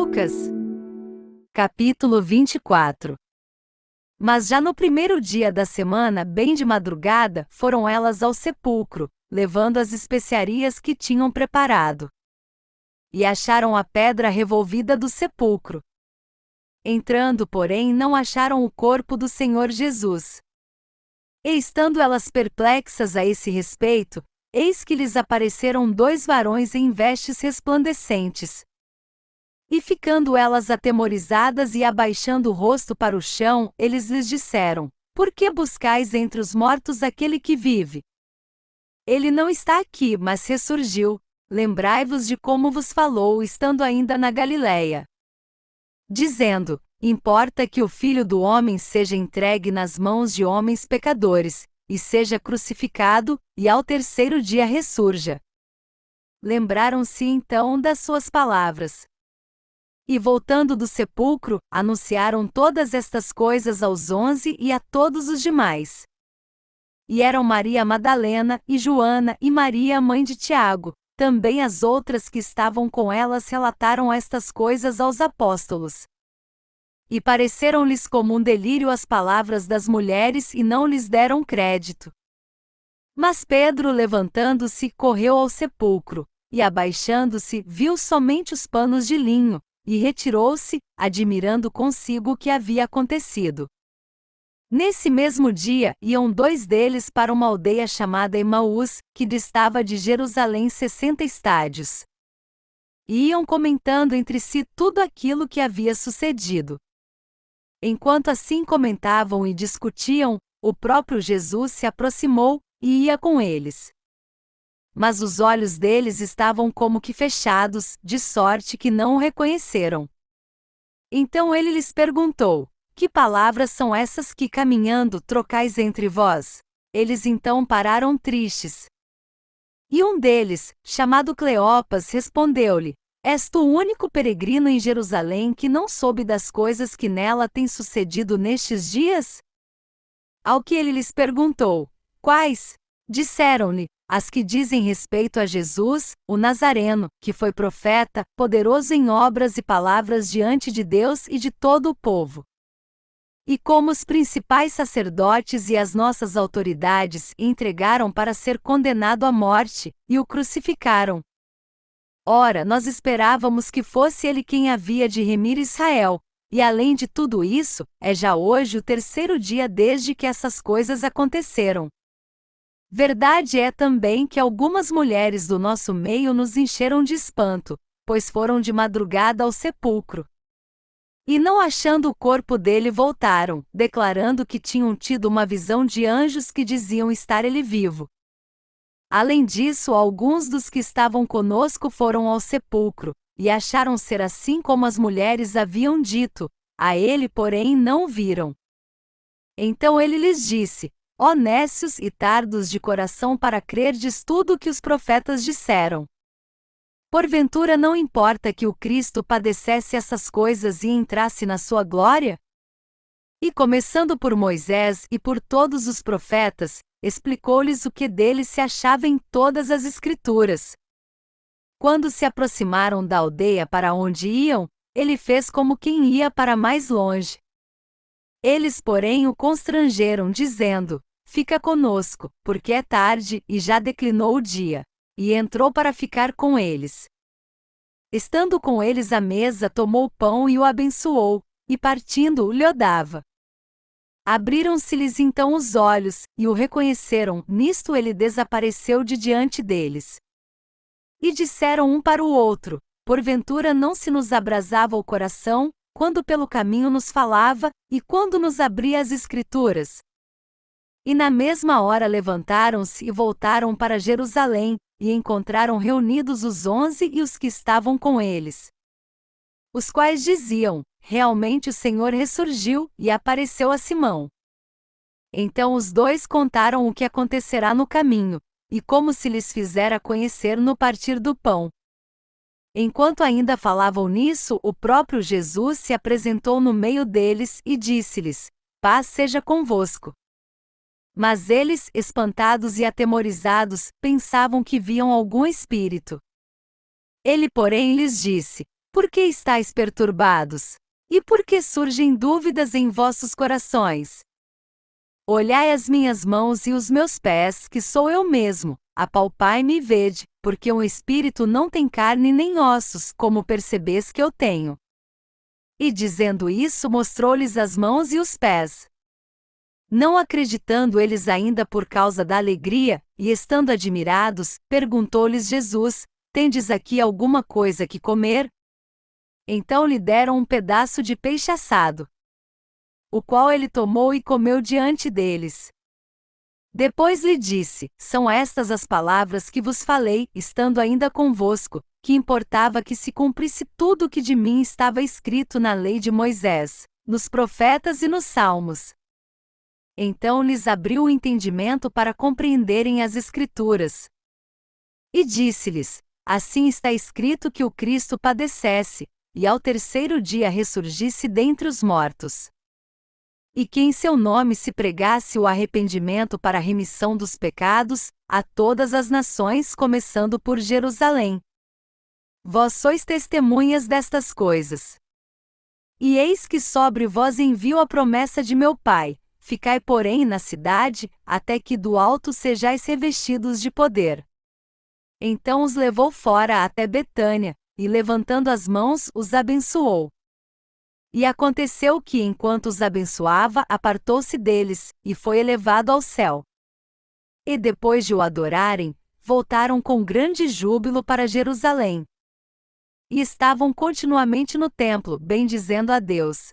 Lucas, capítulo 24. Mas já no primeiro dia da semana, bem de madrugada, foram elas ao sepulcro, levando as especiarias que tinham preparado. E acharam a pedra revolvida do sepulcro. Entrando, porém, não acharam o corpo do Senhor Jesus. E estando elas perplexas a esse respeito, eis que lhes apareceram dois varões em vestes resplandecentes. E ficando elas atemorizadas e abaixando o rosto para o chão, eles lhes disseram: Por que buscais entre os mortos aquele que vive? Ele não está aqui, mas ressurgiu. Lembrai-vos de como vos falou, estando ainda na Galiléia, dizendo: Importa que o Filho do Homem seja entregue nas mãos de homens pecadores, e seja crucificado, e ao terceiro dia ressurja. Lembraram-se então das suas palavras. E voltando do sepulcro, anunciaram todas estas coisas aos 11 e a todos os demais. E eram Maria Madalena, e Joana, e Maria, mãe de Tiago. Também as outras que estavam com elas relataram estas coisas aos apóstolos. E pareceram-lhes como um delírio as palavras das mulheres e não lhes deram crédito. Mas Pedro, levantando-se, correu ao sepulcro, e abaixando-se, viu somente os panos de linho, e retirou-se, admirando consigo o que havia acontecido. Nesse mesmo dia, iam dois deles para uma aldeia chamada Emaús, que distava de Jerusalém 60 estádios. E iam comentando entre si tudo aquilo que havia sucedido. Enquanto assim comentavam e discutiam, o próprio Jesus se aproximou, e ia com eles. Mas os olhos deles estavam como que fechados, de sorte que não o reconheceram. Então ele lhes perguntou: Que palavras são essas que caminhando trocais entre vós? Eles então pararam tristes. E um deles, chamado Cleopas, respondeu-lhe: És tu o único peregrino em Jerusalém que não soube das coisas que nela têm sucedido nestes dias? Ao que ele lhes perguntou: Quais? Disseram-lhe: As que dizem respeito a Jesus, o Nazareno, que foi profeta, poderoso em obras e palavras diante de Deus e de todo o povo. E como os principais sacerdotes e as nossas autoridades entregaram para ser condenado à morte, e o crucificaram. Ora, nós esperávamos que fosse ele quem havia de remir Israel, e além de tudo isso, é já hoje o terceiro dia desde que essas coisas aconteceram. Verdade é também que algumas mulheres do nosso meio nos encheram de espanto, pois foram de madrugada ao sepulcro. E não achando o corpo dele voltaram, declarando que tinham tido uma visão de anjos que diziam estar ele vivo. Além disso, alguns dos que estavam conosco foram ao sepulcro, e acharam ser assim como as mulheres haviam dito, a ele, porém, não o viram. Então ele lhes disse: Ó nécios e tardos de coração para crerdes tudo o que os profetas disseram. Porventura não importa que o Cristo padecesse essas coisas e entrasse na sua glória? E começando por Moisés e por todos os profetas, explicou-lhes o que dele se achava em todas as Escrituras. Quando se aproximaram da aldeia para onde iam, ele fez como quem ia para mais longe. Eles, porém, o constrangeram, dizendo: Fica conosco, porque é tarde e já declinou o dia. E entrou para ficar com eles. Estando com eles à mesa, tomou o pão e o abençoou, e partindo-o lhe dava. Abriram-se-lhes então os olhos, e o reconheceram, nisto ele desapareceu de diante deles. E disseram um para o outro: Porventura não se nos abrasava o coração, quando pelo caminho nos falava, e quando nos abria as Escrituras? E na mesma hora levantaram-se e voltaram para Jerusalém, e encontraram reunidos os 11 e os que estavam com eles. Os quais diziam: Realmente o Senhor ressurgiu, e apareceu a Simão. Então os dois contaram o que acontecerá no caminho, e como se lhes fizera conhecer no partir do pão. Enquanto ainda falavam nisso, o próprio Jesus se apresentou no meio deles e disse-lhes: Paz seja convosco. Mas eles, espantados e atemorizados, pensavam que viam algum espírito. Ele, porém, lhes disse: Por que estáis perturbados? E por que surgem dúvidas em vossos corações? Olhai as minhas mãos e os meus pés, que sou eu mesmo, apalpai-me e vede, porque um espírito não tem carne nem ossos, como percebes que eu tenho. E dizendo isso, mostrou-lhes as mãos e os pés. Não acreditando eles ainda por causa da alegria, e estando admirados, perguntou-lhes Jesus: Tendes aqui alguma coisa que comer? Então lhe deram um pedaço de peixe assado, o qual ele tomou e comeu diante deles. Depois lhe disse: São estas as palavras que vos falei, estando ainda convosco, que importava que se cumprisse tudo o que de mim estava escrito na lei de Moisés, nos profetas e nos salmos. Então lhes abriu o entendimento para compreenderem as Escrituras. E disse-lhes: Assim está escrito que o Cristo padecesse, e ao terceiro dia ressurgisse dentre os mortos. E que em seu nome se pregasse o arrependimento para a remissão dos pecados, a todas as nações, começando por Jerusalém. Vós sois testemunhas destas coisas. E eis que sobre vós envio a promessa de meu Pai, ficai porém na cidade, até que do alto sejais revestidos de poder. Então os levou fora até Betânia, e levantando as mãos, os abençoou. E aconteceu que, enquanto os abençoava, apartou-se deles, e foi elevado ao céu. E depois de o adorarem, voltaram com grande júbilo para Jerusalém. E estavam continuamente no templo, bendizendo a Deus.